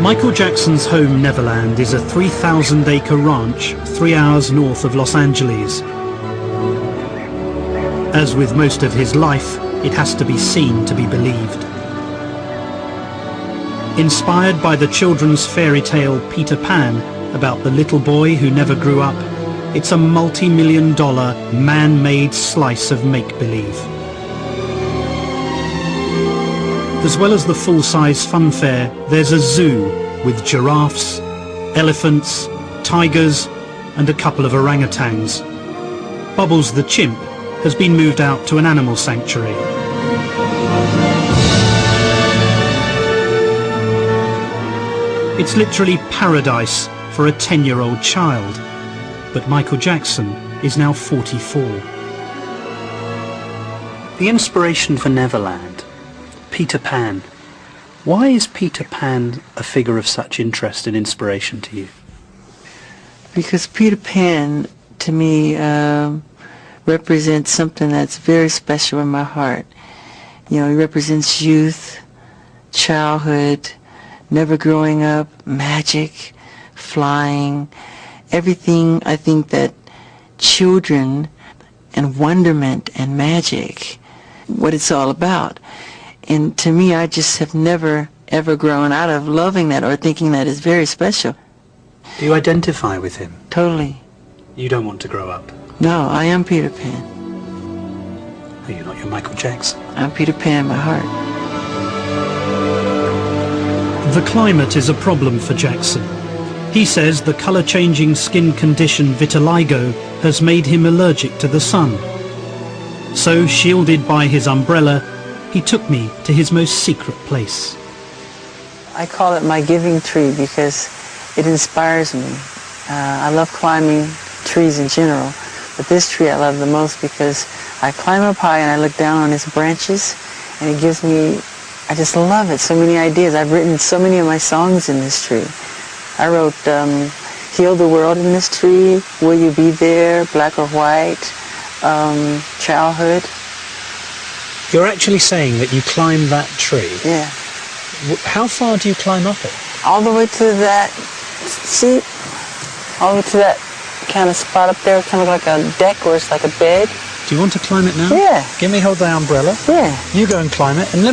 Michael Jackson's home Neverland is a 3,000-acre ranch 3 hours north of Los Angeles. As with most of his life, it has to be seen to be believed. Inspired by the children's fairy tale Peter Pan about the little boy who never grew up, it's a multi-million-dollar man-made slice of make-believe. As well as the full-size funfair, there's a zoo with giraffes, elephants, tigers and a couple of orangutans. Bubbles the chimp has been moved out to an animal sanctuary. It's literally paradise for a 10-year-old child. But Michael Jackson is now 44. The inspiration for Neverland, Peter Pan. Why is Peter Pan a figure of such interest and inspiration to you? Because Peter Pan, to me, represents something that's very special in my heart. You know, he represents youth, childhood, never growing up, magic, flying, everything I think that children and wonderment and magic, what it's all about. And to me, I just have never, ever grown out of loving that or thinking that is very special. Do you identify with him? Totally. You don't want to grow up? No, I am Peter Pan. Are you not your Michael Jackson? I'm Peter Pan in my heart. The climate is a problem for Jackson. He says the colour-changing skin condition vitiligo has made him allergic to the sun. So, shielded by his umbrella, he took me to his most secret place. I call it my giving tree because it inspires me. I love climbing trees in general, but this tree I love the most because I climb up high and I look down on its branches, and it gives me, I just love it, so many ideas. I've written so many of my songs in this tree. I wrote Heal the World in this tree, Will You Be There, Black or White, Childhood. You're actually saying that you climb that tree? Yeah. How far do you climb up it? All the way to that, see, all the way to that kind of spot up there, kind of like a deck or it's like a bed. Do you want to climb it now? Yeah. Give me hold the umbrella. Yeah. You go and climb it, and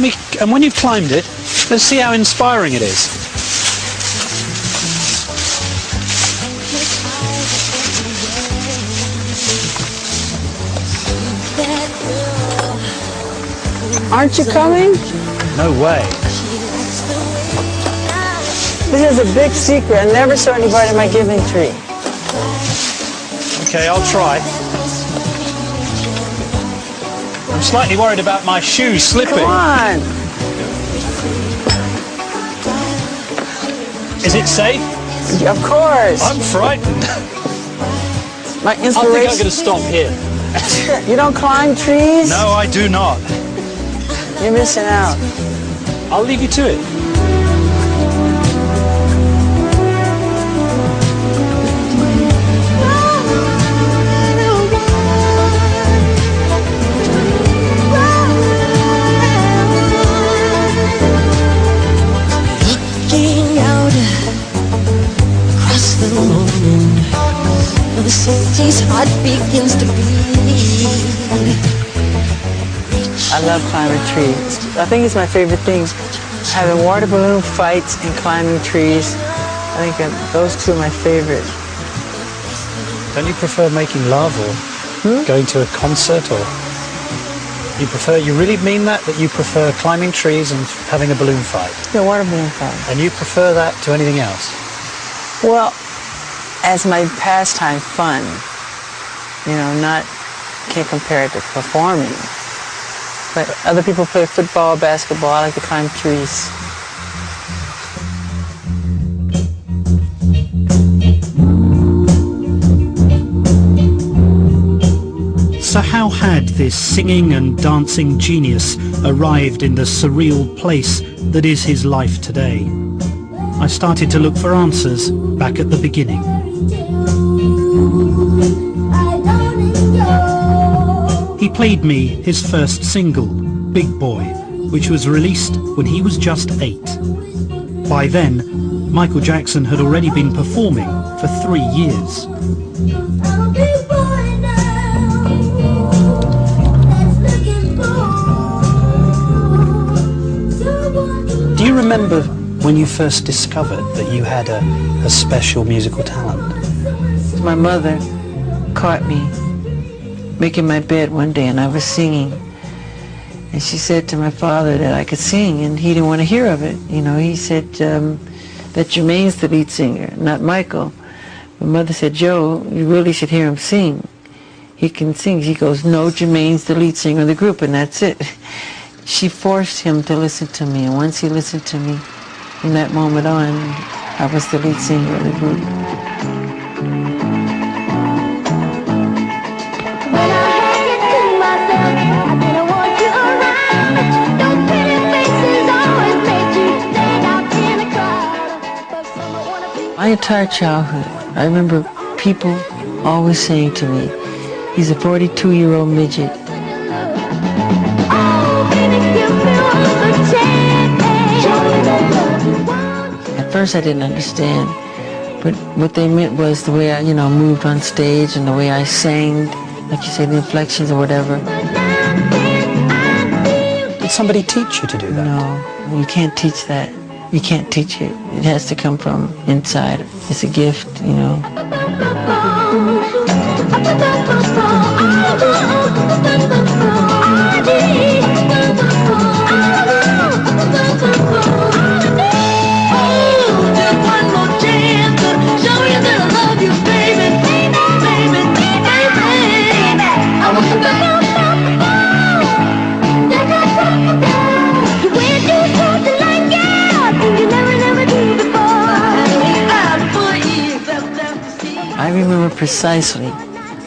when you've climbed it, let's see how inspiring it is. Aren't you coming? No way. This is a big secret. I never saw anybody in my giving tree. Okay, I'll try. I'm slightly worried about my shoes slipping. Come on. Is it safe? Of course. I'm frightened. My I think inspiration. I'm going to stop here. You don't climb trees? No, I do not. You're missing out. I'll leave you to it. Looking out across the morning, the city's heart begins to beat. I love climbing trees. I think it's my favorite thing. Having water balloon fights and climbing trees. I think those two are my favorite. Don't you prefer making love or going to a concert, or you really mean that you prefer climbing trees and having a balloon fight? Yeah, water balloon fight. And you prefer that to anything else? Well, as my pastime fun, you know, can't compare it to performing. But other people play football, basketball. I like to climb trees. So how had this singing and dancing genius arrived in the surreal place that is his life today? I started to look for answers back at the beginning. He played me his first single, Big Boy, which was released when he was just 8. By then, Michael Jackson had already been performing for 3 years. Do you remember when you first discovered that you had a special musical talent? My mother caught me making my bed one day, and I was singing. And she said to my father that I could sing, and he didn't want to hear of it. You know, he said that Jermaine's the lead singer, not Michael. My mother said, Joe, you really should hear him sing. He can sing. She goes, no, Jermaine's the lead singer of the group, and that's it. She forced him to listen to me, and once he listened to me, from that moment on, I was the lead singer of the group. My entire childhood, I remember people always saying to me, he's a 42-year-old midget. At first I didn't understand, but what they meant was the way I, moved on stage and the way I sang, like you say, the inflections or whatever. Did somebody teach you to do that? No, you can't teach that. You can't teach it. It has to come from inside. It's a gift, you know. I remember precisely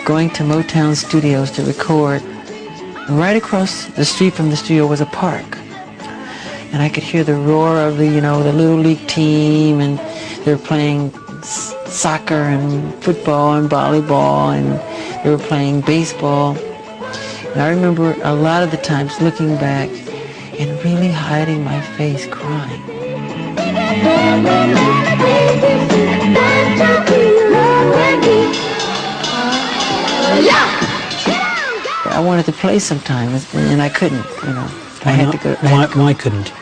going to Motown Studios to record. Right across the street from the studio was a park. And I could hear the roar of the Little League team, and they were playing soccer and football and volleyball, and they were playing baseball. And I remember a lot of the times looking back and really hiding my face crying. I wanted to play sometimes, and I couldn't, I had to go. Why couldn't?